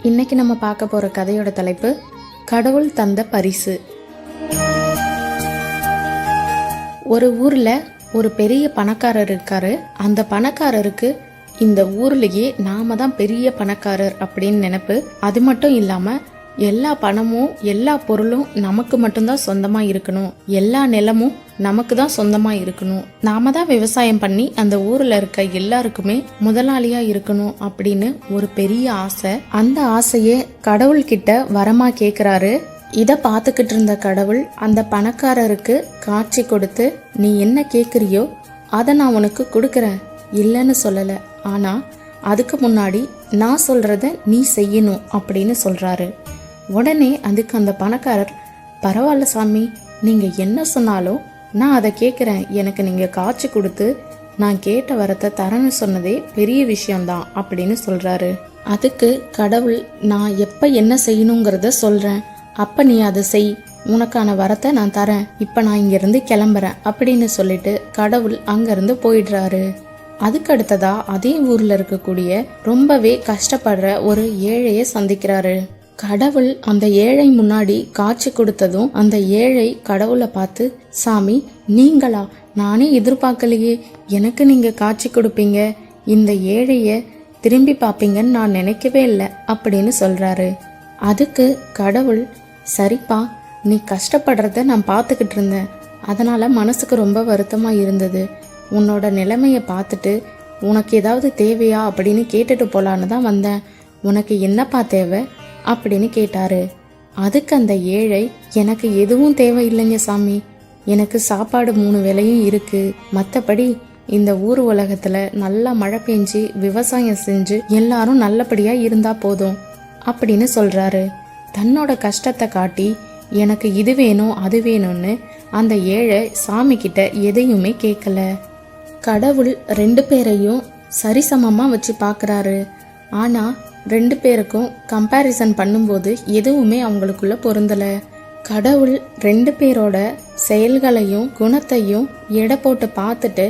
இன்னைக்கு நம்ம பார்க்க போற கதையோட தலைப்பு கடவுள் தந்த பரிசு. ஒரு ஊர்ல ஒரு பெரிய பணக்காரர் இருக்காரு. அந்த பணக்காரருக்கு இந்த ஊர்லயே நாம தான் பெரிய பணக்காரர் அப்படின்னு நினைப்பு. அது மட்டும் இல்லாம எல்லா பணமும் எல்லா பொருளும் நமக்கு மட்டும்தான் சொந்தமா இருக்கணும், எல்லா நிலமும் நமக்கு தான் சொந்தமா இருக்கணும், நாம தான் விவசாயம் பண்ணி அந்த ஊர்ல இருக்க எல்லாருக்குமே முதலாளியா இருக்கணும் அப்படின்னு ஒரு பெரிய ஆசை. அந்த ஆசையே கடவுள் கிட்ட வரமா கேக்குறாரு. இத பாத்துக்கிட்டு இருந்த கடவுள் அந்த பணக்காரருக்கு காட்சி கொடுத்து, நீ என்ன கேக்குறியோ அதை நான் உனக்கு கொடுக்கறேன், இல்லைன்னு சொல்லல, ஆனா அதுக்கு முன்னாடி நான் சொல்றத நீ செய்யணும் அப்படின்னு சொல்றாரு. உடனே அதுக்கு அந்த பணக்காரர், பரவாயில்ல சாமி, நீங்க என்ன சொன்னாலும் நான் அதை கேட்குறேன், எனக்கு நீங்க காட்சி கொடுத்து நான் கேட்ட வரத்தை தரேன்னு சொன்னதே பெரிய விஷயம்தான் அப்படின்னு சொல்றாரு. அதுக்கு கடவுள், நான் எப்ப என்ன செய்யணுங்கிறத சொல்றேன், அப்ப நீ அதை செய், உனக்கான வரத்தை நான் தரேன், இப்ப நான் இங்க இருந்து கிளம்புறேன் அப்படின்னு சொல்லிட்டு கடவுள் அங்கிருந்து போயிடுறாரு. அதுக்கு அடுத்ததா அதே ஊர்ல இருக்கக்கூடிய ரொம்பவே கஷ்டப்படுற ஒரு ஏழைய சந்திக்கிறாரு. கடவுள் அந்த ஏழை முன்னாடி காட்சி கொடுத்ததும் அந்த ஏழை கடவுளை பார்த்து, சாமி நீங்களா, நானே எதிர்பார்க்கலையே, எனக்கு நீங்க காட்சி கொடுப்பீங்க, இந்த ஏழைய திரும்பி பார்ப்பீங்கன்னு நான் நினைக்கவே இல்லை அப்படின்னு சொல்றாரு. அதுக்கு கடவுள், சரிப்பா, நீ கஷ்டப்படுறத நான் பார்த்துக்கிட்டு இருந்தேன், அதனால மனசுக்கு ரொம்ப வருத்தமா இருந்தது, உன்னோட நிலைமைய பார்த்துட்டு உனக்கு ஏதாவது தேவையா அப்படின்னு கேட்டுட்டு போலான்னு தான் வந்தேன், உனக்கு என்னப்பா தேவை அப்படின்னு கேட்டாரு. அதுக்கு அந்த ஏழை, எனக்கு எதுவும் தேவையில்லைங்க சாமி, எனக்கு சாப்பாடு 3 வேளையும் இருக்கு, மற்றபடி இந்த ஊர் உலகத்துல நல்லா மழை பெஞ்சு விவசாயம் செஞ்சு எல்லாரும் நல்லபடியா இருந்தா போதும் அப்படின்னு சொல்றாரு. தன்னோட கஷ்டத்தை காட்டி, எனக்கு இது வேணும் அது வேணும்னு அந்த ஏழை சாமி கிட்ட எதையுமே கேட்கல. கடவுள் 2 பேரையும் சரிசமமா வச்சு பாக்குறாரு. ஆனா 2 பேருக்கும் கம்பேரிசன் பண்ணும்போது எதுவுமே அவங்களுக்குள்ள பொருந்தல. கடவுள் 2 பேரோட செயல்களையும் குணத்தையும் எடை போட்டு பார்த்துட்டு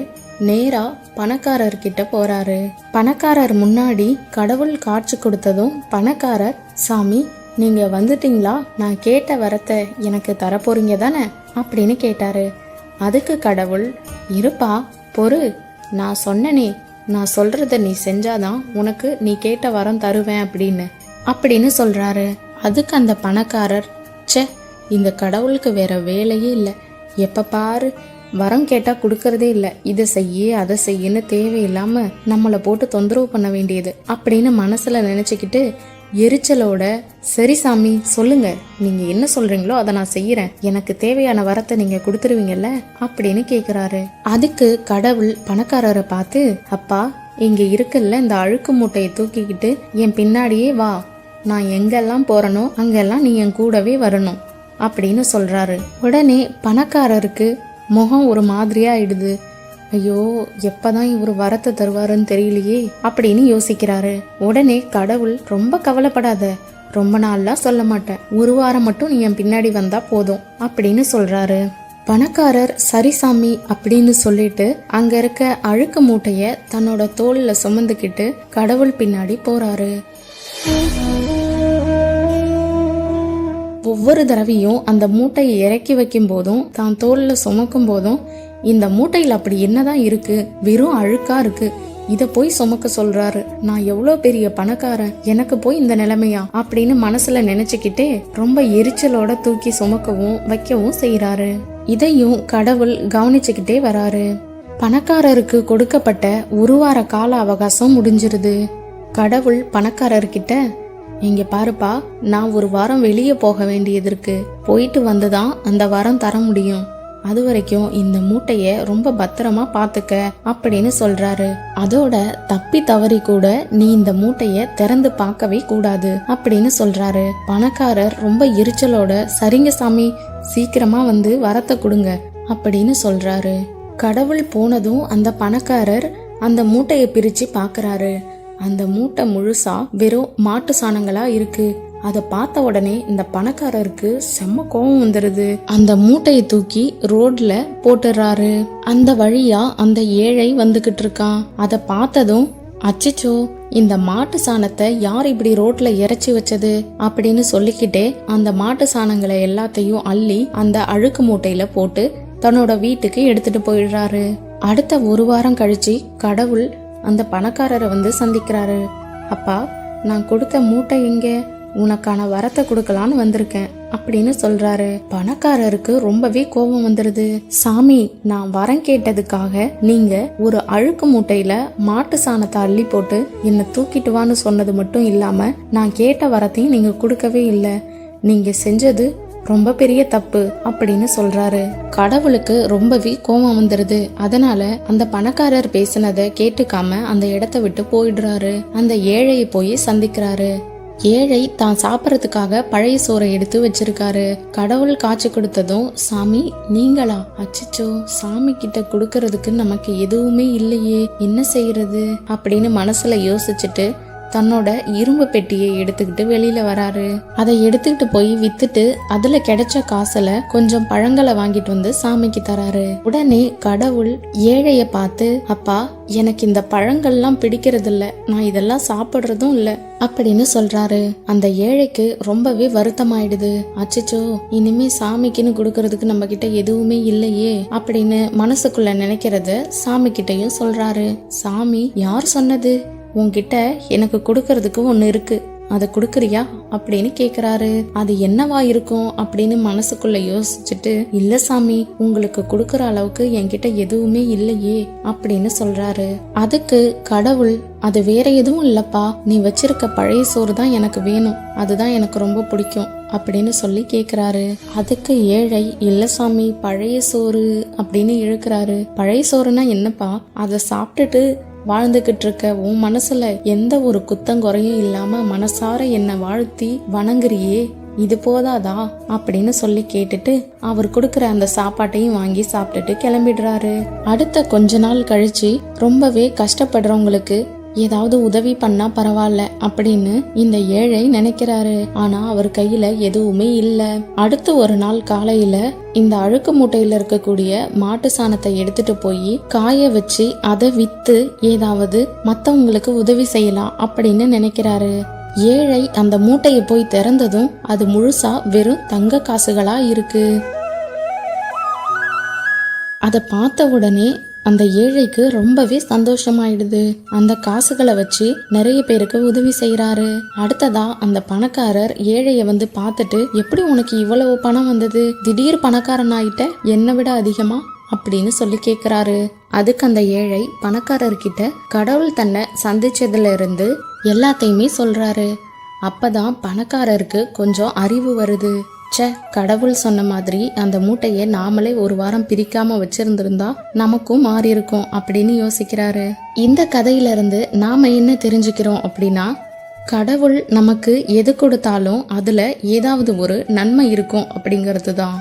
நேரா பணக்காரர்கிட்ட போறாரு. பணக்காரர் முன்னாடி கடவுள் காட்சி கொடுத்ததும் பணக்காரர், சாமி நீங்க வந்துட்டீங்களா, நான் கேட்ட வரத்தை எனக்கு தரப்போறீங்க தானே அப்படின்னு கேட்டாரு. அதுக்கு கடவுள், இருப்பா பொறு, நான் சொன்னனே, நான் சொல்றத நீ செஞ்சாதான் உனக்கு நீ கேட்ட வரம் தருவேன் அப்படின்னு சொல்றாரு. அதுக்கு அந்த பணக்காரர், ச்சே, இந்த கடவுளுக்கு வேற வேலையே இல்லை, எப்ப பாரு வரம் கேட்டா கொடுக்கறதே இல்லை, இதை செய்ய அதை செய்யன்னு தேவையில்லாம நம்மளை போட்டு தொந்தரவு பண்ண வேண்டியது அப்படின்னு மனசுல நினைச்சுக்கிட்டு எரிச்சலோட, சரி சாமி சொல்லுங்க, நீங்க என்ன சொல்றீங்களோ அதை நான் செய்யறேன், எனக்கு தேவையான வரத்தை நீங்க கொடுத்துருவீங்கல்ல அப்படின்னு கேக்குறாரு. அதுக்கு கடவுள் பணக்காரரை பார்த்து, அப்பா இங்க இருக்குல்ல இந்த அழுக்கு மூட்டையை தூக்கிக்கிட்டு என் பின்னாடியே வா, நான் எங்கெல்லாம் போறனோ அங்கெல்லாம் நீ என் கூடவே வரணும் அப்படின்னு சொல்றாரு. உடனே பணக்காரருக்கு முகம் ஒரு மாதிரியா ஆயிடுது. ஐயோ, எப்பதான் இவர் வரத்தை தருவாருன்னு தெரியலையே அப்படின்னு யோசிக்கிறாரு. உடனே கடவுள், ரொம்ப கவலைப்படாத, ரொம்ப நாள்லாம் சொல்ல மாட்டேன், 1 வாரம் மட்டும் நீ என் பின்னாடி வந்தா போதும் அப்படின்னு சொல்றாரு. பணக்காரர் சரி சாமி அப்படின்னு சொல்லிட்டு அங்க இருக்க அழுக்கு மூட்டைய தன்னோட தோல்ல சுமந்துக்கிட்டு கடவுள் பின்னாடி போறாரு. ஒவ்வொரு தடவையும் அந்த மூட்டையை இறக்கி வைக்கும் போதும் தான் தோல்ல சுமக்கும் போதும், இந்த மூட்டையில் அப்படி என்னதான் இருக்கு, வெறும் அழுக்கா இருக்கு, இத போய் சுமக்க சொல்றாரு, நான் எவ்வளவு பெரிய பணக்காரன், எனக்கு போய் இந்த நிலைமையா அப்படின்னு மனசுல நினைச்சுக்கிட்டே ரொம்ப எரிச்சலோட தூக்கி சுமக்கவும் வைக்கவும் செய்யறாரு. இதையும் கடவுள் கவனிச்சுக்கிட்டே வராரு. பணக்காரருக்கு கொடுக்கப்பட்ட 1 வார கால அவகாசம் முடிஞ்சிருது. கடவுள் பணக்காரர்கிட்ட, இங்க பாருப்பா, நான் 1 வாரம் வெளியே போக வேண்டியது இருக்கு, போயிட்டு வந்துதான் அந்த வாரம் தர முடியும், அது வரைக்கும் இந்த மூட்டைய ரொம்ப பத்திரமா பாத்துக்க அப்படின்னு சொல்றாரு. அதோட தப்பி தவறி கூட நீ இந்த மூட்டைய திறந்து பார்க்கவே கூடாது அப்படின்னு சொல்றாரு. பணக்காரர் ரொம்ப எரிச்சலோட, சரிங்க சாமி, சீக்கிரமா வந்து வரத்தை கொடுங்க அப்படின்னு சொல்றாரு. கடவுள் போனதும் அந்த பணக்காரர் அந்த மூட்டைய பிரிச்சு பாக்குறாரு. அந்த மூட்டை முழுசா வெறும் மாட்டு சாணங்களா இருக்கு. அதை பார்த்த உடனே இந்த பணக்காரருக்கு செம்ம கோவம் வந்துருது. அந்த மூட்டையை தூக்கி ரோட்ல போட்டுறாரு. அந்த வழியா அந்த ஏழை வந்துகிட்டு இருக்கான். அதை பார்த்ததும், அச்சச்சோ, இந்த மாட்டு சாணத்தை யார் இப்படி ரோட்ல இறைச்சி வச்சது அப்படின்னு சொல்லிக்கிட்டே அந்த மாட்டு சாணங்களை எல்லாத்தையும் அள்ளி அந்த அழுக்கு மூட்டையில போட்டு தன்னோட வீட்டுக்கு எடுத்துட்டு போயிடுறாரு. அடுத்த ஒரு வாரம் கழிச்சு கடவுள் அந்த பணக்காரரை வந்து சந்திக்கிறாரு. அப்பா, நான் கொடுத்த மூட்டை எங்க? உனக்கான வரத்தை கொடுக்கலான்னு வந்திருக்கேன் அப்படின்னு சொல்றாரு. பணக்காரருக்கு ரொம்பவே கோபம் வந்துருது. சாமி, நான் வரம் கேட்டதுக்காக நீங்க ஒரு அழுக்கு மூட்டையில மாட்டு சாணத்தை அள்ளி போட்டு என்ன தூக்கிட்டு வான்னு சொன்னது மட்டும் இல்லாம நான் கேட்ட வரத்தையும் நீங்க கொடுக்கவே இல்லை. நீங்க செஞ்சது ரொம்ப பெரிய தப்பு அப்படின்னு சொல்றாரு. கடவுளுக்கு ரொம்பவே கோபம் வந்துருது. அதனால அந்த பணக்காரர் பேசினதை கேட்டுக்காம அந்த இடத்த விட்டு போயிடுறாரு. அந்த ஏழையை போய் சந்திக்கிறாரு. ஏழை தான் சாப்பிட்றதுக்காக பழைய சோறை எடுத்து வச்சிருக்காரு. கடவுள் காட்சி கொடுத்ததும், சாமி நீங்களா? அச்சச்சோ, சாமி கிட்ட கொடுக்கறதுக்கு நமக்கு எதுவுமே இல்லையே, என்ன செய்யறது அப்படின்னு மனசுல யோசிச்சுட்டு தன்னோட இரும்பு பெட்டியை எடுத்துக்கிட்டு வெளியில வராரு. அதை எடுத்துக்கிட்டு போய் வித்துட்டு அதுல கிடைச்ச காசுல கொஞ்சம் பழங்களை வாங்கிட்டு வந்து சாமிக்கு தராரு. உடனே கடவுள் ஏழைய பார்த்து, அப்பா, எனக்கு இந்த பழங்கள்லாம் பிடிக்கிறது இல்ல, நான் இதெல்லாம் சாப்பிடுறதும் இல்ல அப்படின்னு சொல்றாரு. அந்த ஏழைக்கு ரொம்பவே வருத்தமாயிடுது. அச்சச்சோ, இனிமே சாமிக்குன்னு கொடுக்கறதுக்கு நம்ம கிட்ட எதுவுமே இல்லையே அப்படின்னு மனசுக்குள்ள நினைக்கிறத சாமி கிட்டையும் சொல்றாரு. சாமி, யார் சொன்னது? உன்கிட்ட எனக்கு கொடுக்கறதுக்கு ஒண்ணு இருக்கு, அதை கொடுக்கறியா அப்படின்னு கேக்குறாரு. அது என்னவா இருக்கும் அப்படின்னு மனசுக்குள்ள யோசிச்சுட்டு, இல்ல சாமி, உங்களுக்கு கொடுக்கற அளவுக்கு என்கிட்ட எதுவுமே இல்லையே அப்படின்னு சொல்றாரு. அதுக்கு கடவுள், அது வேற எதுவும் இல்லப்பா, நீ வச்சிருக்க பழைய சோறு தான் எனக்கு வேணும், அதுதான் எனக்கு ரொம்ப பிடிக்கும் அப்படின்னு சொல்லி கேக்குறாரு. அதுக்கு ஏழை, இல்ல சாமி, பழைய சோறு அப்படின்னு இழுக்கிறாரு. பழைய சோறுனா என்னப்பா? அதை சாப்பிட்டுட்டு வாழ்ந்துகிட்டு இருக்க உன் மனசுல எந்த ஒரு குத்தங்குறையும் இல்லாம மனசார என்ன வாழ்த்தி வணங்குறியே, இது போதாதா அப்படின்னு சொல்லி கேட்டுட்டு அவர் கொடுக்கற அந்த சாப்பாட்டையும் வாங்கி சாப்பிட்டுட்டு கிளம்பிடுறாரு. அடுத்த கொஞ்ச நாள் கழிச்சு ரொம்பவே கஷ்டப்படுறவங்களுக்கு ஏதாவது உதவி பண்ணா பரவாயில்ல அப்படின்னு இந்த ஏழை நினைக்கிறாரு. ஆனா அவர் கையில எதுவுமே இல்ல. அடுத்து ஒரு நாள் காலையில இந்த அழுக்கு மூட்டையில இருக்கக்கூடிய மாட்டு சாணத்தை எடுத்துட்டு போய் காய வச்சு அதை வித்து ஏதாவது மத்தவங்களுக்கு உதவி செய்யலாம் அப்படின்னு நினைக்கிறாரு. ஏழை அந்த மூட்டையை போய் திறந்ததும் அது முழுசா வெறும் தங்க காசுகளா இருக்கு. அதை பார்த்த உடனே அந்த ஏழைக்கு ரொம்பவே சந்தோஷமாயிடுது. அந்த காசுகளை வச்சு நிறைய பேருக்கு உதவி செய்யறாரு. அடுத்ததா அந்த பணக்காரர் ஏழைய வந்து பார்த்துட்டு, எப்படி உனக்கு இவ்வளவு பணம் வந்தது? திடீர் பணக்காரன் ஆயிட்ட, என்னை விட அதிகமா அப்படின்னு சொல்லி கேக்குறாரு. அதுக்கு அந்த ஏழை பணக்காரர்கிட்ட கடவுள் தன்னை சந்திச்சதுல இருந்து எல்லாத்தையுமே சொல்றாரு. அப்பதான் பணக்காரருக்கு கொஞ்சம் அறிவு வருது. கடவுள் சொன்ன மாதிரி அந்த மூட்டையை நாமளே ஒரு வாரம் பிரிக்காம வச்சிருந்திருந்தா நமக்கும் மாறி இருக்கும் அப்படின்னு யோசிக்கிறாரு. இந்த கதையில இருந்து நாம என்ன தெரிஞ்சுக்கிறோம் அப்படின்னா, கடவுள் நமக்கு எது கொடுத்தாலும் அதுல ஏதாவது ஒரு நன்மை இருக்கும் அப்படிங்கிறது தான்.